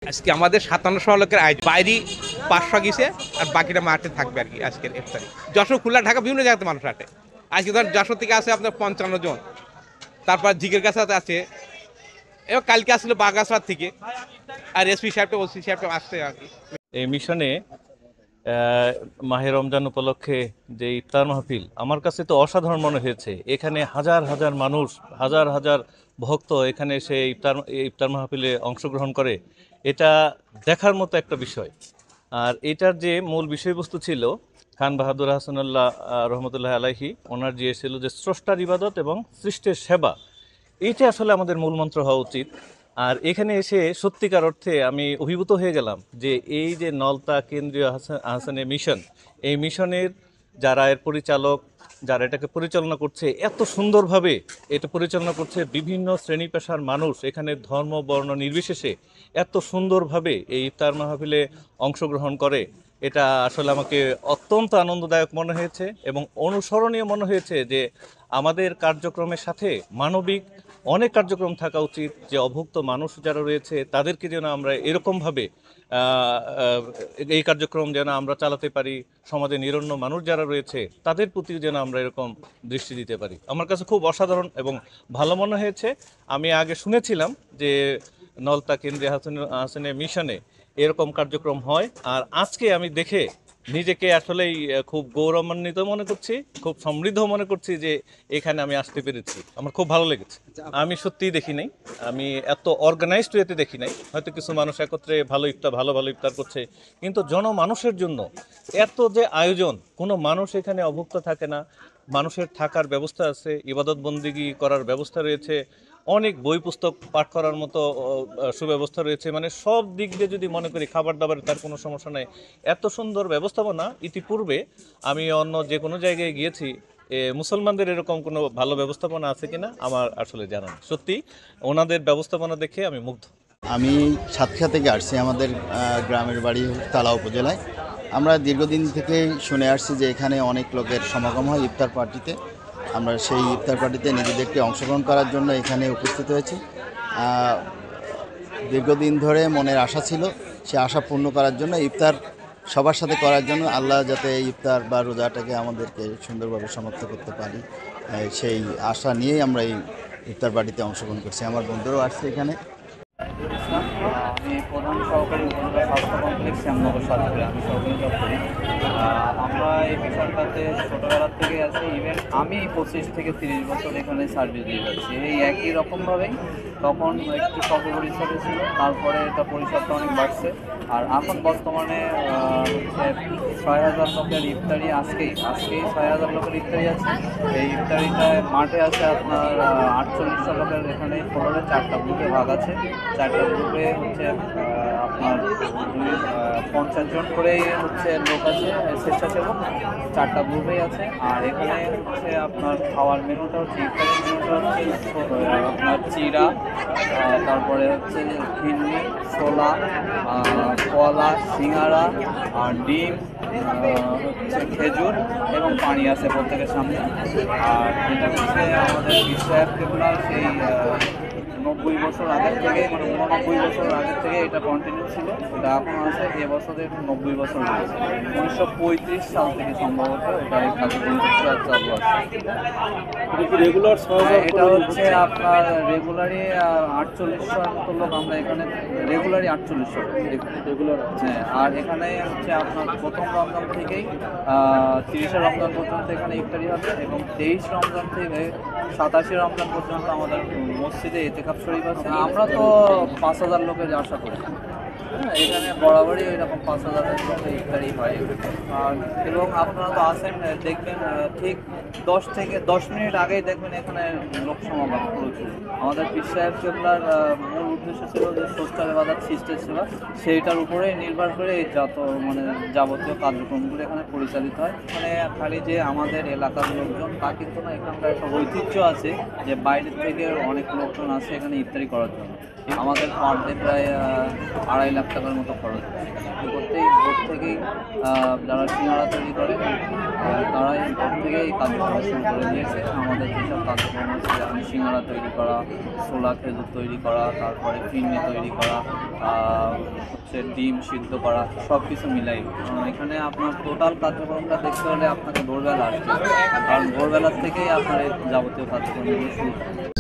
আজকে আমাদের 5700 লোকের আয়োজন, বাইরে 500 গেছে আর বাকিটা মাঠে থাকবে আর কি আজকের ইফতারি। যশোর, খুলনা, ঢাকা বিভিন্ন জায়গাতে মানুষ আসে। আজকে ধর যশোর থেকে আছে আপনার 55 জন, তারপর জিগের কাছে আছে, এবং কালকে আসলে বাগাসড়া থেকে, আর এসপি সাহেবটা ওসি সাহেবটা আসছে আর কি। এই মিশনে মাহে রমজান উপলক্ষে যে ইফতার মাহফিল আমার কাছে তো অসাধারণ মনে হয়েছে। এখানে হাজার হাজার মানুষ, হাজার হাজার ভক্ত এখানে এসে ইফতার মাহফিলে অংশগ্রহণ করে, এটা দেখার মতো একটা বিষয়। আর এটার যে মূল বিষয়বস্তু ছিল, খান বাহাদুর হাসানুল্লাহ রহমতুল্লাহ আলাইহি ওনার যে ছিল যে স্রষ্টার ইবাদত এবং সৃষ্টির সেবা, এইটা আসলে আমাদের মূল মন্ত্র হওয়া উচিত। আর এখানে এসে সত্যিকার অর্থে আমি অভিভূত হয়ে গেলাম যে এই যে নলতা কেন্দ্রীয় আহসানে মিশন, এই মিশনের যারা এর পরিচালক, যারা এটাকে পরিচালনা করছে, এত সুন্দরভাবে এটা পরিচালনা করছে, বিভিন্ন শ্রেণী পেশার মানুষ এখানে ধর্ম বর্ণ নির্বিশেষে এত সুন্দরভাবে এই ইফতার মাহফিলে অংশগ্রহণ করে, এটা আসলে আমাকে অত্যন্ত আনন্দদায়ক মনে হয়েছে এবং অনুসরণীয় মনে হয়েছে যে আমাদের কার্যক্রমের সাথে মানবিক অনেক কার্যক্রম থাকা উচিত। যে অভুক্ত মানুষ যারা রয়েছে তাদেরকে যেন আমরা এরকমভাবে এই কার্যক্রম যেন আমরা চালাতে পারি, সমাজে নিরন্ন মানুষ যারা রয়েছে তাদের প্রতি যেন আমরা এরকম দৃষ্টি দিতে পারি। আমার কাছে খুব অসাধারণ এবং ভালো মনে হয়েছে। আমি আগে শুনেছিলাম যে নলতা কেন্দ্রীয় হাসানে মিশনে এরকম কার্যক্রম হয়, আর আজকে আমি দেখে নিজেকে আসলেই খুব গৌরবান্বিত মনে করছি, খুব সমৃদ্ধ মনে করছি যে এখানে আমি আসতে পেরেছি। আমার খুব ভালো লেগেছে। আমি সত্যিই দেখি নাই, আমি এত অর্গানাইজড ওয়েতে দেখি নাই। হয়তো কিছু মানুষ একত্রে ভালো ভালো ইফতার করছে, কিন্তু জনমানুষের জন্য এত যে আয়োজন, কোনো মানুষ এখানে অভুক্ত থাকে না। মানুষের থাকার ব্যবস্থা আছে, ইবাদত বন্দিগি করার ব্যবস্থা রয়েছে, অনেক বই পুস্তক পাঠ করার মতো সুব্যবস্থা রয়েছে। মানে সব দিক দিয়ে যদি মনে করি, খাবার দাবার তার কোনো সমস্যা নেই। এত সুন্দর ব্যবস্থাপনা ইতিপূর্বে আমি অন্য যে কোনো জায়গায় গিয়েছি, মুসলমানদের এরকম কোনো ভালো ব্যবস্থাপনা আছে কিনা আমার আসলে জানা নেই। সত্যি ওনাদের ব্যবস্থাপনা দেখে আমি মুগ্ধ। আমি সাতক্ষীরা থেকে আসছি। আমাদের গ্রামের বাড়ি তালা উপজেলায়। আমরা দীর্ঘদিন থেকেই শুনে আসছি যে এখানে অনেক লোকের সমাগম হয় ইফতার পার্টিতে। আমরা সেই ইফতার পার্টিতে নিজেদেরকে অংশগ্রহণ করার জন্য এখানে উপস্থিত হয়েছি। দীর্ঘদিন ধরে মনের আশা ছিল, সে আশা পূর্ণ করার জন্য, ইফতার সবার সাথে করার জন্য, আল্লাহ যাতে এই ইফতার বা রোজাটাকে আমাদেরকে সুন্দরভাবে সমাপ্ত করতে পারি, সেই আশা নিয়েই আমরা এই ইফতার পার্টিতে অংশগ্রহণ করছি। আমার বন্ধুরাও আসছে এখানে। আমি প্রধান সহকারী উপজেলা স্বাস্থ্য কমপ্লেক্স শ্যামনগর সাতক্ষীরা, আমি সহকারী জব করি। আমরা এই বিষয়টাতে ছোটোবেলার থেকে আছি। ইভেন আমি 25 থেকে 30 বছর এখানে সার্ভিস দিয়ে যাচ্ছি এই একই রকমভাবেই। তখন একটু স্বল্প পরিসরে ছিল, তারপরে এটা পরিসরটা অনেক বাড়ছে। আর এখন বর্তমানে 6000 লোকের ইফতারি, আজকেই 6000 লোকের ইফতারি আছে। এই ইফতারিটায় মাঠে আছে আপনার 4800 লোকের। এখানে ফ্লোরে 4টা গ্রুপে ভাগ আছে। 4টা গ্রুপে হচ্ছে আপনার 50 জন করেই হচ্ছে লোক আছে, স্বেচ্ছাসেবক। 4টা গ্রুপেই আছে। আর এখানে হচ্ছে আপনার খাওয়ার মেনুটা হচ্ছে, ইফতারের মেনুটা হচ্ছে আপনার চিড়া, তারপরে হচ্ছে খিরনি, ছোলা, কলা, সিঙ্গারা, আর ডিম, হচ্ছে খেজুর এবং পানি আছে প্রত্যেকের সামনে। আর এটা হচ্ছে আমাদের বিশ্বাস কেবলা সেই 90 বছর আগের থেকে, মানে 89 বছর আগের থেকে এটা কন্টিনিউ ছিল। এটা এখন আছে, এবছরে 90 বছর হয়েছে। 1935 সাল থেকে সম্ভবত এটা এই কার্যক্রমটা চালু আছে। এটা হচ্ছে আপনার রেগুলারই 4800 মতো লোক। আমরা এখানে রেগুলারই 4800 রেগুলার। হ্যাঁ, আর এখানে হচ্ছে আপনার প্রথম রমজান থেকেই 30শে রমজান পর্যন্ত এখানে ইফতারি হবে, এবং 23 রমজান থেকে 87 রমজান পর্যন্ত আমাদের মসজিদে এতেকাফ শরীফ আছে। আমরা তো 5000 লোকের আশা করি। এখানে বরাবরই এরকম 5000-এর মতো ইফতারি হয়। আর এবং আপনারা তো আসেন, দেখবেন ঠিক 10 মিনিট আগেই দেখবেন এখানে লোক সমাগম প্রচুর। আমাদের পীর সাহেব কেবলার মূল উদ্দেশ্য ছিল যে স্রষ্টার ইবাদত সৃষ্টির সেবা, সেইটার উপরে নির্ভর করে এই যাবতীয় কার্যক্রমগুলো এখানে পরিচালিত হয়। মানে খালি যে আমাদের এলাকার লোকজন তা কিন্তু না, এখানকার একটা ঐতিহ্য আছে যে বাইরের থেকে অনেক লোকজন আসে এখানে ইফতারি করার জন্য। আমাদের পার ডে প্রায় 2.5 লাখ টাকার মতো খরচ করতেই ভোর থেকেই যারা সিঙ্গারা তৈরি করে, তারাই প্রথম থেকে এই কার্যক্রম শুরু করে দিয়েছে। আমাদের যেসব কার্যক্রম হচ্ছে যেমন সিঙ্গারা তৈরি করা, ছোলা খেজুর তৈরি করা, তারপরে ফিরনি তৈরি করা, হচ্ছে ডিম সিদ্ধ করা, সব কিছু মিলাই এখানে আপনার টোটাল কার্যক্রমটা দেখতে হলে আপনাকে ভোরবেলা আসতে হবে, কারণ ভোরবেলার থেকেই আপনার এই যাবতীয় কার্যক্রমগুলো শুরু হয়।